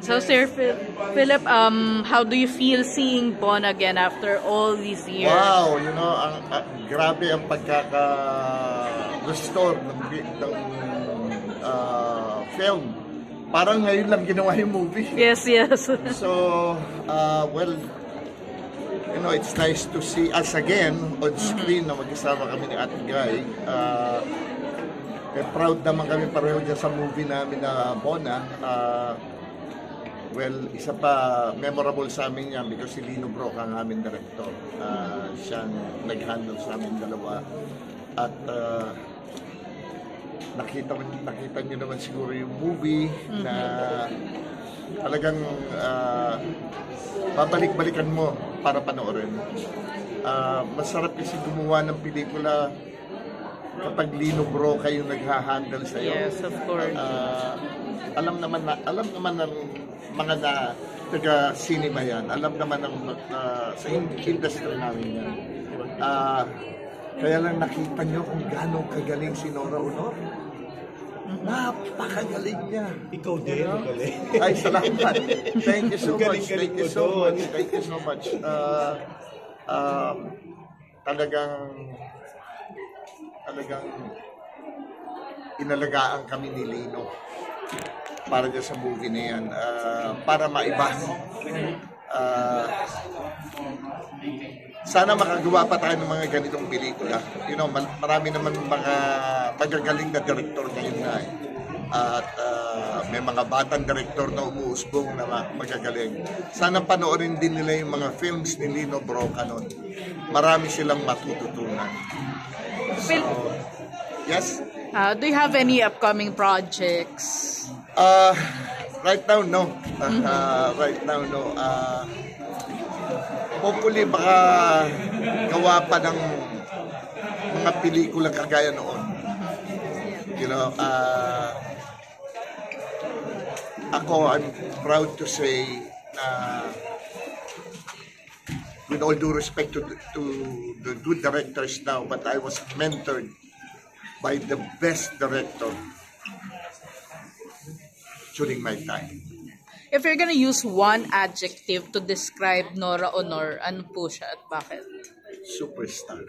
So, Sir Philip, how do you feel seeing Bon again after all these years? Wow, you know, grabe ang pagkaka-restore ng film. Parang ngayon lang ginawa yung movie. Yes, yes. So, well, you know, it's nice to see us again on screen na mag-isama kami ni Ate Guy. Proud naman kami pareho dyan sa movie namin na Bona. Well, isa pa memorable sa amin yan because si Lino Broca ang aming director. Siyang nag-handle sa amin dalawa. At nakita niyo naman siguro yung movie na talagang babalik-balikan mo para panoorin. Masarap kasi gumawa ng pelikula kapag Lino Broca yung nagha-handle sa'yo. Yes, of course. Alam naman ng mga taga-cinema yan. Alam naman ng sa industry namin yan. Kaya lang nakita nyo kung gano'ng kagaling si Nora Aunor. Napakagaling niya. Ikaw din, magaling. Ay, salamat. Thank you so much. Thank you so much. Thank you so much. Talagang inalagaan kami ni Lino para dyan sa movie na yan. Para maiba. Sana makagawa pa tayo ng mga ganitong pelikula. You know, marami naman mga magagaling na director ngayon na at may mga batang director na umuusbong na magagaling. Sana panoorin din nila yung mga films ni Lino Broca noon. Marami silang matututunan. So, yes? Do you have any upcoming projects? Right now, no. Right now, no. Hopefully, baka gawa pa ng mga pelikula kagaya noon. You know, I'm proud to say na with all due respect to the good directors now, but I was mentored by the best director during my time. If you're gonna use one adjective to describe Nora Aunor, ano po siya at bakit? Superstar.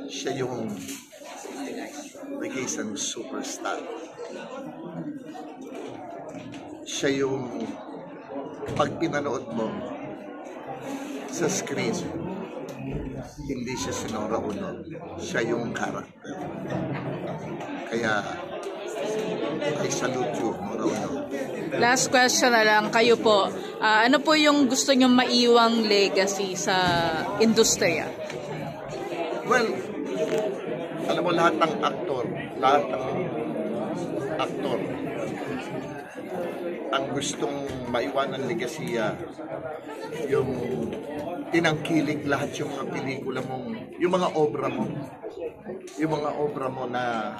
Siya yung nag-iisang superstar. Siya yung pag pinanood mo sa screen, hindi siya si Nora Aunor. Siya yung character. Kaya I salute you, Nora Aunor. Last question na lang, kayo po. Ano po yung gusto nyo maiwang legacy sa industriya? Well, alam mo lahat ng aktor ang gustong maiwan ng legasiya, yung tinangkilik lahat yung mga pelikula mong, yung mga obra mo na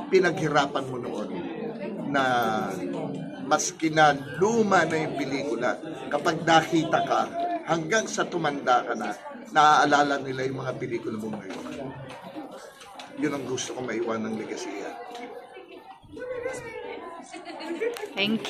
pinaghirapan mo noon, na maski na luma na yung pelikula, kapag nakita ka, hanggang sa tumanda ka na, naaalala nila yung mga pelikula mo ngayon. Yun ang gusto ko maiwan ng legasiya. Thank you.